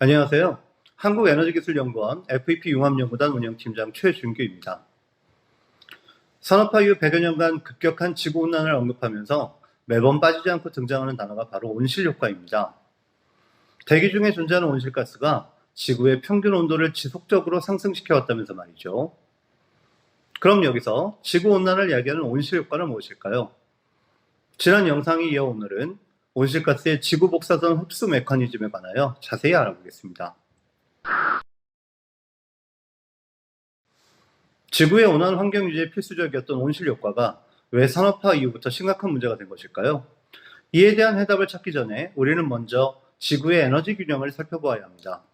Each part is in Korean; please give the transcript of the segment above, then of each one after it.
안녕하세요. 한국에너지기술연구원 FEP 융합연구단 운영팀장 최준규입니다. 산업화 이후 100여 년간 급격한 지구온난화를 언급하면서 매번 빠지지 않고 등장하는 단어가 바로 온실효과입니다. 대기 중에 존재하는 온실가스가 지구의 평균 온도를 지속적으로 상승시켜왔다면서 말이죠. 그럼 여기서 지구온난화를 이야기하는 온실효과는 무엇일까요? 지난 영상에 이어 오늘은 온실가스의 지구복사선 흡수 메커니즘에 관하여 자세히 알아보겠습니다. 지구의 온화한 환경 유지에 필수적이었던 온실효과가 왜 산업화 이후부터 심각한 문제가 된 것일까요? 이에 대한 해답을 찾기 전에 우리는 먼저 지구의 에너지 균형을 살펴보아야 합니다.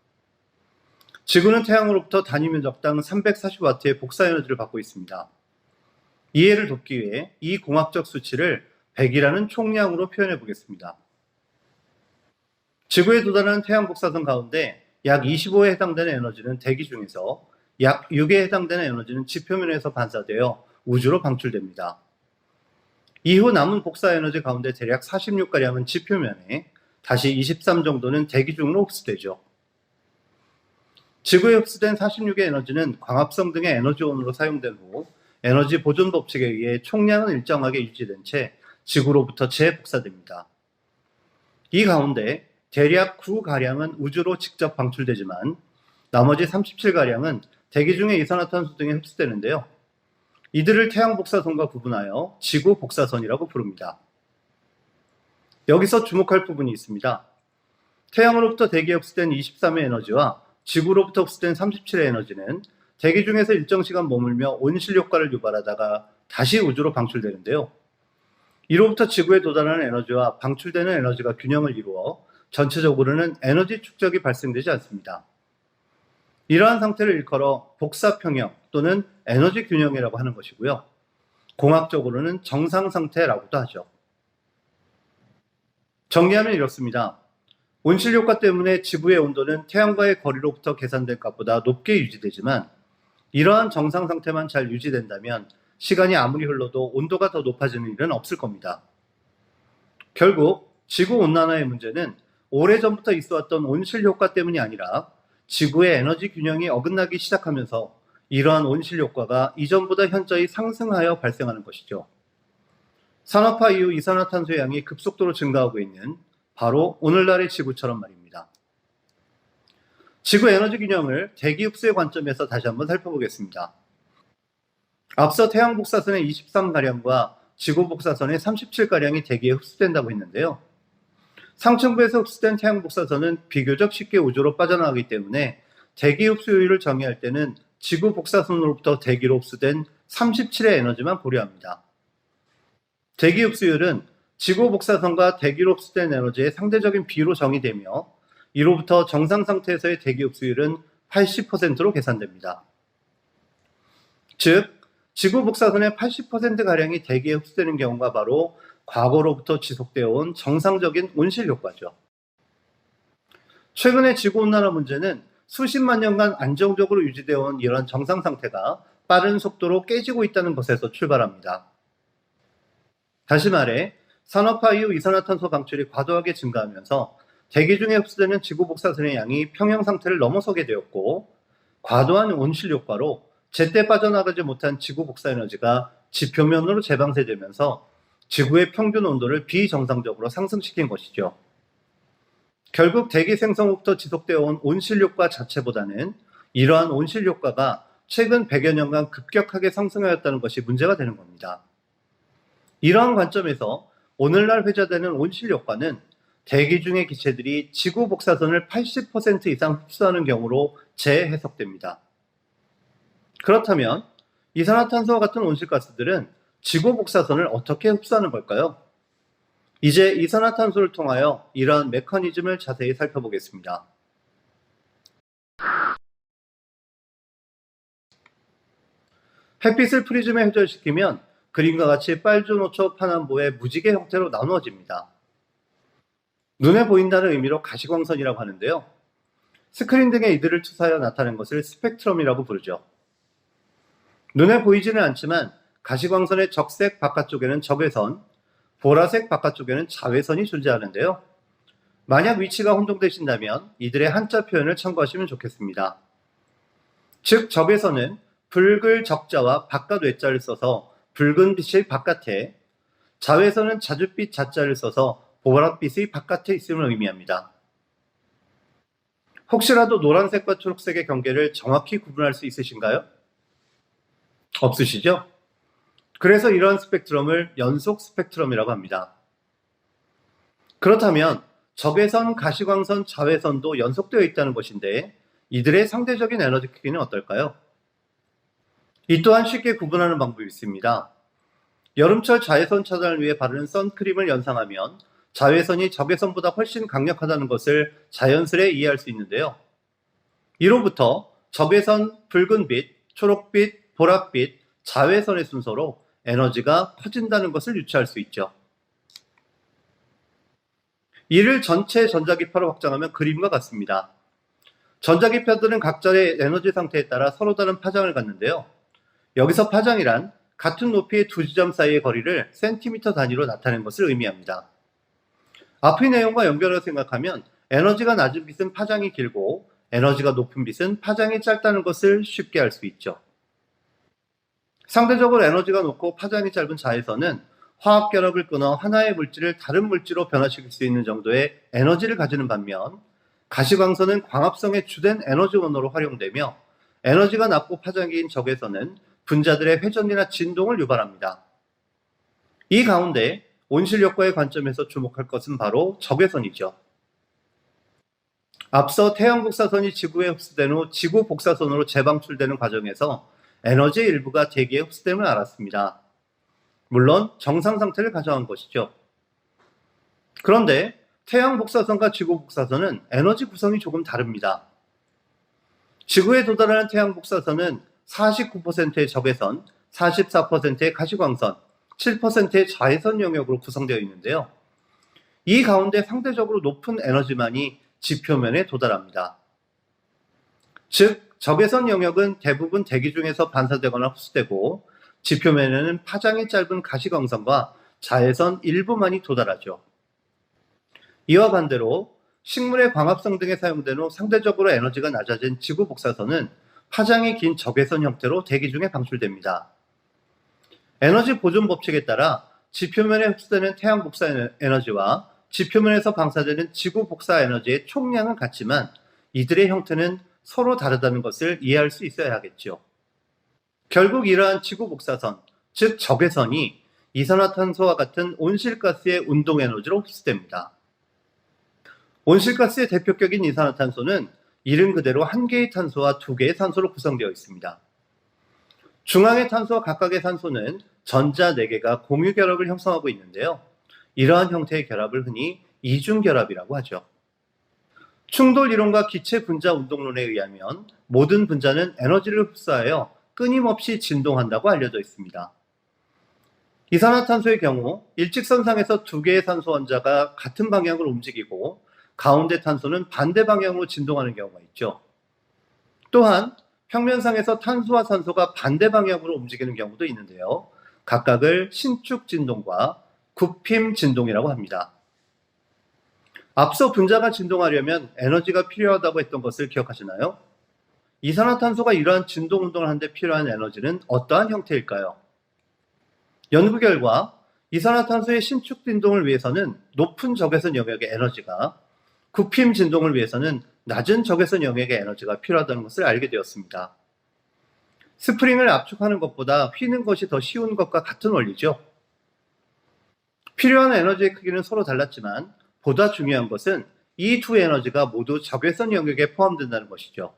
지구는 태양으로부터 단위 면적당 340W의 복사에너지를 받고 있습니다. 이해를 돕기 위해 이 공학적 수치를 100이라는 총량으로 표현해 보겠습니다. 지구에 도달하는 태양 복사선 가운데 약 25에 해당되는 에너지는 대기 중에서 약 6에 해당되는 에너지는 지표면에서 반사되어 우주로 방출됩니다. 이후 남은 복사 에너지 가운데 대략 46가량은 지표면에, 다시 23 정도는 대기 중으로 흡수되죠. 지구에 흡수된 46의 에너지는 광합성 등의 에너지원으로 사용된 후 에너지 보존 법칙에 의해 총량은 일정하게 유지된 채 지구로부터 재복사됩니다. 이 가운데 대략 9가량은 우주로 직접 방출되지만 나머지 37가량은 대기 중의 이산화탄소 등에 흡수되는데요. 이들을 태양 복사선과 구분하여 지구 복사선이라고 부릅니다. 여기서 주목할 부분이 있습니다. 태양으로부터 대기에 흡수된 23의 에너지와 지구로부터 흡수된 37의 에너지는 대기 중에서 일정 시간 머물며 온실 효과를 유발하다가 다시 우주로 방출되는데요. 이로부터 지구에 도달하는 에너지와 방출되는 에너지가 균형을 이루어 전체적으로는 에너지 축적이 발생되지 않습니다. 이러한 상태를 일컬어 복사평형 또는 에너지 균형이라고 하는 것이고요. 공학적으로는 정상 상태라고도 하죠. 정리하면 이렇습니다. 온실 효과 때문에 지구의 온도는 태양과의 거리로부터 계산된 값보다 높게 유지되지만 이러한 정상 상태만 잘 유지된다면 시간이 아무리 흘러도 온도가 더 높아지는 일은 없을 겁니다. 결국 지구온난화의 문제는 오래전부터 있어왔던 온실효과 때문이 아니라 지구의 에너지 균형이 어긋나기 시작하면서 이러한 온실효과가 이전보다 현저히 상승하여 발생하는 것이죠. 산업화 이후 이산화탄소의 양이 급속도로 증가하고 있는 바로 오늘날의 지구처럼 말입니다. 지구 에너지 균형을 대기 흡수의 관점에서 다시 한번 살펴보겠습니다. 앞서 태양 복사선의 23가량과 지구 복사선의 37가량이 대기에 흡수된다고 했는데요. 상층부에서 흡수된 태양 복사선은 비교적 쉽게 우주로 빠져나가기 때문에 대기 흡수율을 정의할 때는 지구 복사선으로부터 대기로 흡수된 37의 에너지만 고려합니다. 대기 흡수율은 지구 복사선과 대기로 흡수된 에너지의 상대적인 비로 정의되며 이로부터 정상 상태에서의 대기 흡수율은 80%로 계산됩니다. 즉, 지구 복사선의 80%가량이 대기에 흡수되는 경우가 바로 과거로부터 지속되어 온 정상적인 온실 효과죠. 최근의 지구온난화 문제는 수십만 년간 안정적으로 유지되어 온 이런 정상 상태가 빠른 속도로 깨지고 있다는 것에서 출발합니다. 다시 말해 산업화 이후 이산화탄소 방출이 과도하게 증가하면서 대기 중에 흡수되는 지구 복사선의 양이 평형 상태를 넘어서게 되었고 과도한 온실 효과로 제때 빠져나가지 못한 지구 복사 에너지가 지표면으로 재방쇄되면서 지구의 평균 온도를 비정상적으로 상승시킨 것이죠. 결국 대기 생성 후부터 지속되어 온 온실 효과 자체보다는 이러한 온실 효과가 최근 100여 년간 급격하게 상승하였다는 것이 문제가 되는 겁니다. 이러한 관점에서 오늘날 회자되는 온실 효과는 대기 중의 기체들이 지구 복사선을 80% 이상 흡수하는 경우로 재해석됩니다. 그렇다면 이산화탄소와 같은 온실가스들은 지구 복사선을 어떻게 흡수하는 걸까요? 이제 이산화탄소를 통하여 이러한 메커니즘을 자세히 살펴보겠습니다. 햇빛을 프리즘에 회전시키면 그림과 같이 빨주노초 파남보의 무지개 형태로 나누어집니다. 눈에 보인다는 의미로 가시광선이라고 하는데요. 스크린 등에 이들을 투사하여 나타낸 것을 스펙트럼이라고 부르죠. 눈에 보이지는 않지만 가시광선의 적색 바깥쪽에는 적외선, 보라색 바깥쪽에는 자외선이 존재하는데요. 만약 위치가 혼동되신다면 이들의 한자 표현을 참고하시면 좋겠습니다. 즉 적에서는 붉을 적자와 바깥 외자를 써서 붉은 빛의 바깥에, 자외선은 자줏빛 자자를 써서 보랏빛의 바깥에 있음을 의미합니다. 혹시라도 노란색과 초록색의 경계를 정확히 구분할 수 있으신가요? 없으시죠? 그래서 이러한 스펙트럼을 연속 스펙트럼이라고 합니다. 그렇다면 적외선, 가시광선, 자외선도 연속되어 있다는 것인데 이들의 상대적인 에너지 크기는 어떨까요? 이 또한 쉽게 구분하는 방법이 있습니다. 여름철 자외선 차단을 위해 바르는 선크림을 연상하면 자외선이 적외선보다 훨씬 강력하다는 것을 자연스레 이해할 수 있는데요. 이로부터 적외선, 붉은빛, 초록빛, 보랏빛, 자외선의 순서로 에너지가 커진다는 것을 유추할 수 있죠. 이를 전체 전자기파로 확장하면 그림과 같습니다. 전자기파들은 각자의 에너지 상태에 따라 서로 다른 파장을 갖는데요. 여기서 파장이란 같은 높이의 두 지점 사이의 거리를 센티미터 단위로 나타내는 것을 의미합니다. 앞의 내용과 연결해서 생각하면 에너지가 낮은 빛은 파장이 길고 에너지가 높은 빛은 파장이 짧다는 것을 쉽게 알 수 있죠. 상대적으로 에너지가 높고 파장이 짧은 자외선은 화학결합을 끊어 하나의 물질을 다른 물질로 변화시킬 수 있는 정도의 에너지를 가지는 반면 가시광선은 광합성의 주된 에너지원으로 활용되며 에너지가 낮고 파장이 긴 적외선은 분자들의 회전이나 진동을 유발합니다. 이 가운데 온실효과의 관점에서 주목할 것은 바로 적외선이죠. 앞서 태양 복사선이 지구에 흡수된 후 지구 복사선으로 재방출되는 과정에서 에너지의 일부가 대기에 흡수됨을 알았습니다. 물론 정상 상태를 가정한 것이죠. 그런데 태양 복사선과 지구 복사선은 에너지 구성이 조금 다릅니다. 지구에 도달하는 태양 복사선은 49%의 적외선, 44%의 가시광선, 7%의 자외선 영역으로 구성되어 있는데요. 이 가운데 상대적으로 높은 에너지만이 지표면에 도달합니다. 즉, 적외선 영역은 대부분 대기 중에서 반사되거나 흡수되고 지표면에는 파장이 짧은 가시광선과 자외선 일부만이 도달하죠. 이와 반대로 식물의 광합성 등에 사용된 후 상대적으로 에너지가 낮아진 지구 복사선은 파장이 긴 적외선 형태로 대기 중에 방출됩니다. 에너지 보존 법칙에 따라 지표면에 흡수되는 태양 복사 에너지와 지표면에서 방사되는 지구 복사 에너지의 총량은 같지만 이들의 형태는 서로 다르다는 것을 이해할 수 있어야 하겠죠. 결국 이러한 지구 복사선, 즉 적외선이 이산화탄소와 같은 온실가스의 운동 에너지로 흡수됩니다. 온실가스의 대표격인 이산화탄소는 이름 그대로 한 개의 탄소와 두 개의 산소로 구성되어 있습니다. 중앙의 탄소와 각각의 산소는 전자 4개가 공유 결합을 형성하고 있는데요. 이러한 형태의 결합을 흔히 이중결합이라고 하죠. 충돌 이론과 기체 분자 운동론에 의하면 모든 분자는 에너지를 흡수하여 끊임없이 진동한다고 알려져 있습니다. 이산화탄소의 경우 일직선상에서 두 개의 산소 원자가 같은 방향으로 움직이고 가운데 탄소는 반대 방향으로 진동하는 경우가 있죠. 또한 평면상에서 탄소와 산소가 반대 방향으로 움직이는 경우도 있는데요. 각각을 신축 진동과 굽힘 진동이라고 합니다. 앞서 분자가 진동하려면 에너지가 필요하다고 했던 것을 기억하시나요? 이산화탄소가 이러한 진동 운동을 하는데 필요한 에너지는 어떠한 형태일까요? 연구 결과 이산화탄소의 신축 진동을 위해서는 높은 적외선 영역의 에너지가, 굽힘 진동을 위해서는 낮은 적외선 영역의 에너지가 필요하다는 것을 알게 되었습니다. 스프링을 압축하는 것보다 휘는 것이 더 쉬운 것과 같은 원리죠. 필요한 에너지의 크기는 서로 달랐지만 보다 중요한 것은 이 두 에너지가 모두 적외선 영역에 포함된다는 것이죠.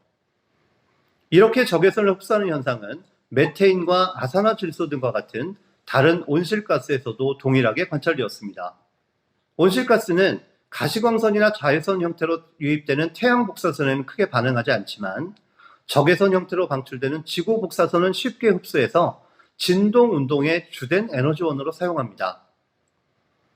이렇게 적외선을 흡수하는 현상은 메테인과 아산화질소 등과 같은 다른 온실가스에서도 동일하게 관찰되었습니다. 온실가스는 가시광선이나 자외선 형태로 유입되는 태양 복사선에는 크게 반응하지 않지만 적외선 형태로 방출되는 지구 복사선은 쉽게 흡수해서 진동 운동의 주된 에너지원으로 사용합니다.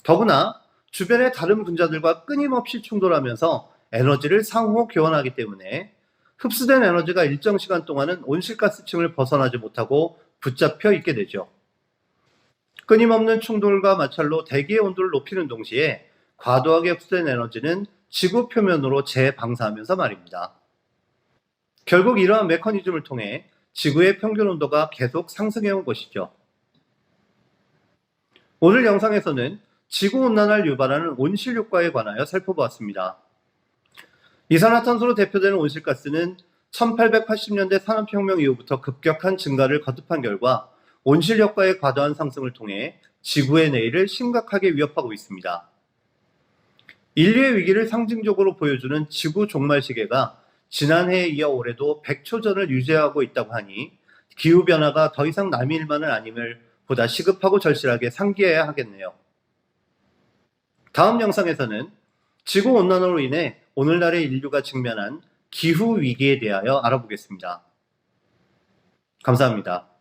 더구나 주변의 다른 분자들과 끊임없이 충돌하면서 에너지를 상호 교환하기 때문에 흡수된 에너지가 일정 시간 동안은 온실가스층을 벗어나지 못하고 붙잡혀 있게 되죠. 끊임없는 충돌과 마찰로 대기의 온도를 높이는 동시에 과도하게 흡수된 에너지는 지구 표면으로 재방사하면서 말입니다. 결국 이러한 메커니즘을 통해 지구의 평균 온도가 계속 상승해온 것이죠. 오늘 영상에서는 지구온난화를 유발하는 온실효과에 관하여 살펴보았습니다. 이산화탄소로 대표되는 온실가스는 1880년대 산업혁명 이후부터 급격한 증가를 거듭한 결과 온실효과의 과도한 상승을 통해 지구의 내일을 심각하게 위협하고 있습니다. 인류의 위기를 상징적으로 보여주는 지구 종말 시계가 지난해에 이어 올해도 100초 전을 유지하고 있다고 하니 기후변화가 더 이상 남의 일만은 아님을 보다 시급하고 절실하게 상기해야 하겠네요. 다음 영상에서는 지구온난화로 인해 오늘날의 인류가 직면한 기후위기에 대하여 알아보겠습니다. 감사합니다.